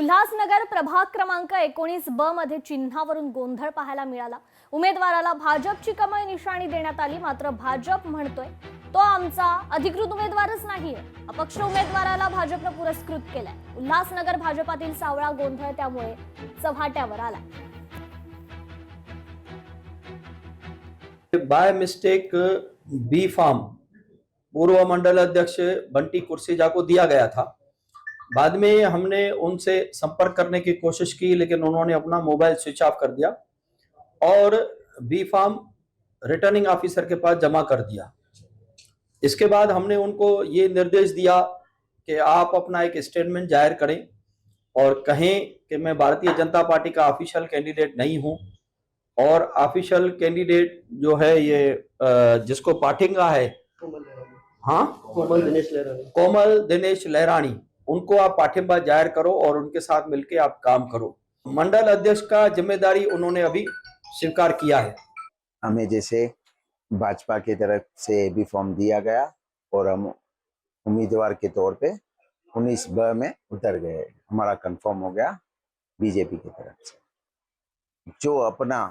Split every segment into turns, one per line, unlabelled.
उल्हासनगर प्रभाग क्रमांक 19 ब मध्ये चिन्हावरून गोंधळ पाहायला मिळाला। उमेदवाराला भाजपची कमळ निशाणी देण्यात आली, मात्र भाजप म्हणतोय तो आमचा अधिकृत उमेदवारच नाहीये। अपक्ष उमेदवाराला भाजपने पुरस्कृत केलाय। उल्हासनगर भाजपातील सावळा गोंधळ त्यामुळे चव्हाट्यावर आला।
बाय मिस्टेक बी फार्म पूर्व मंडल अध्यक्ष बंटी कुर्सीजा को दिया गया था। बाद में हमने उनसे संपर्क करने की कोशिश की, लेकिन उन्होंने अपना मोबाइल स्विच ऑफ कर दिया और बी फार्म रिटर्निंग ऑफिसर के पास जमा कर दिया। इसके बाद हमने उनको ये निर्देश दिया कि आप अपना एक स्टेटमेंट जाहिर करें और कहें कि मैं भारतीय जनता पार्टी का ऑफिशियल कैंडिडेट नहीं हूं और ऑफिशियल कैंडिडेट जो है ये जिसको पाठिंगा है, हाँ, कोमल दिनेश लहरानी, उनको आप पाठिंबा जाहिर करो और उनके साथ मिलकर आप काम करो। मंडल अध्यक्ष का जिम्मेदारी उन्होंने अभी स्वीकार किया है।
हमें जैसे भाजपा की तरफ से बी फॉर्म दिया गया और हम उम्मीदवार के तौर पे 19 ब में उतर गए। हमारा कंफर्म हो गया बीजेपी की तरफ से। जो अपना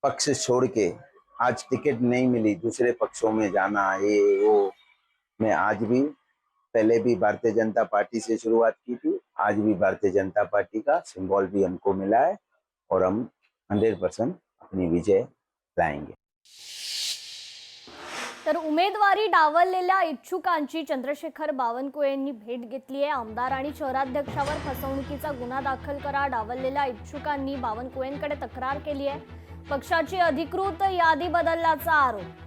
पक्ष छोड़ के आज टिकट नहीं मिली, दूसरे पक्षों में जाना ये वो, मैं आज भी पहले भी भारतीय जनता पार्टी से शुरुआत की थी, आज भी भारतीय जनता पार्टी का सिंबल भी हमको मिला है और हम 100% अपनी विजय लाएंगे।
तर उमेदवारी डावललेल्या इच्छुकांची चंद्रशेखर बावनकुळे यांनी भेट घेतली आहे। आमदार आणि शहराध्यक्षावर फसवणुकीचा गुन्हा दाखल करा, डावललेल्या इच्छुकांनी बावनकुळेंकडे तक्रार केली आहे। पक्षाची अधिकृत यादी बदलल्याचा आरोप।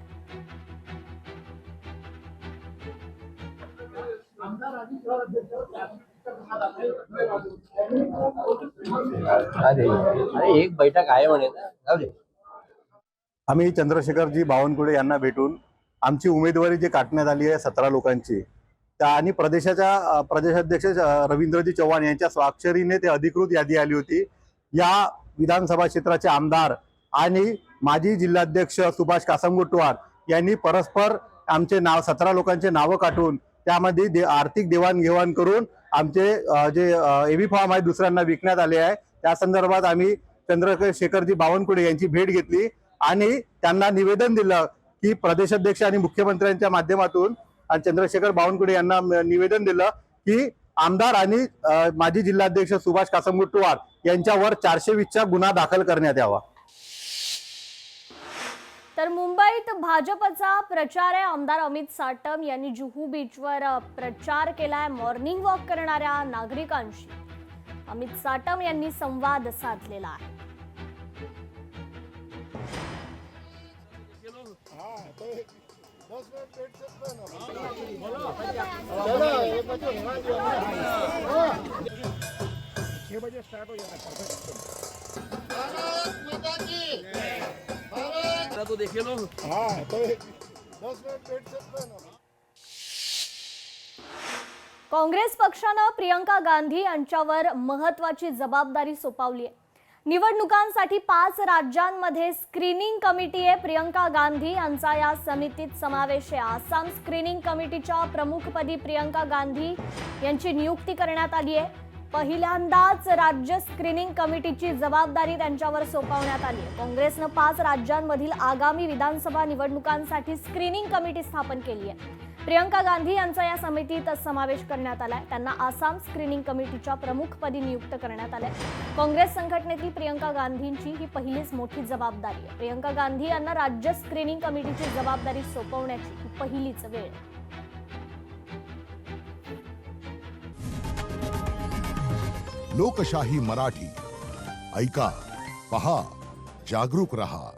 अरे एक बैठक आहे म्हणे,
आम्ही चंद्रशेखरजी बावनकुळे यांना भेटून आमची उमेदवारी जी काढण्यात आली आहे 17 लोकांची, त्या आणि प्रदेशाध्यक्ष रवींद्रजी चव्हाण यांच्या स्वाक्षरीने ते अधिकृत यादी आली होती। या विधानसभा क्षेत्राचे आमदार आणि माजी जिल्हाध्यक्ष सुभाष कासमगोटवार यांनी परस्पर आमचे नाव 17 लोकांचे नाव काढून त्यामध्ये आर्थिक देवाणघेवाण करून आमचे जे एबी फॉर्म आहे दुसऱ्यांना विकण्यात आले आहे। त्या संदर्भात आम्ही चंद्रशेखरजी बावनकुळे यांची भेट घेतली आणि त्यांना निवेदन दिलं की प्रदेशाध्यक्ष आणि मुख्यमंत्र्यांच्या माध्यमातून चंद्रशेखर बावनकुळे यांना निवेदन दिलं की आमदार आणि माजी जिल्हाध्यक्ष सुभाष कासमगोटवार यांच्यावर 420चा गुन्हा दाखल करण्यात यावा।
तर मुंबईत भाजपचा प्रचार आहे। आमदार अमित साटम यांनी जुहू बीचवर प्रचार केलाय। मॉर्निंग वॉक करणाऱ्या नागरिकांशी अमित साटम यांनी संवाद साधलेला आहे।
तो देखे लो,
हाँ तो 10 मिनट बैठ सकते हैं ना।
काँग्रेस पक्षाने प्रियंका गांधी यांच्यावर महत्त्वाची जबाबदारी सोपवली आहे। निवडणुकांसाठी 5 राज्यांमध्ये स्क्रीनिंग कमिटी आहे। प्रियंका गांधी यांचा या समितीत समावेश आहे। आसाम स्क्रीनिंग कमिटीच्या प्रमुखपदी प्रियंका गांधी यांची नियुक्ती करण्यात आली आहे। पहिल्यांदाच राज्य स्क्रीनिंग कमिटीची जबाबदारी त्यांच्यावर सोपवण्यात आली आहे। काँग्रेसने 5 राज्यांमधील आगामी विधानसभा निवडणुकांसाठी स्क्रीनिंग कमिटी स्थापन केली आहे। प्रियंका गांधी यांचा या समितीत समावेश करण्यात आलाय। त्यांना आसाम स्क्रीनिंग कमिटीच्या प्रमुखपदी नियुक्त करण्यात आले। काँग्रेस संघटनेतील प्रियंका गांधींची ही पहिलीच मोठी जबाबदारी आहे। प्रियंका गांधी यांना राज्य स्क्रीनिंग कमिटीची जबाबदारी सोपवण्याची ही पहिलीच वेळ आहे।
लोकशाही मराठी ऐका, पहा, जागरूक रहा।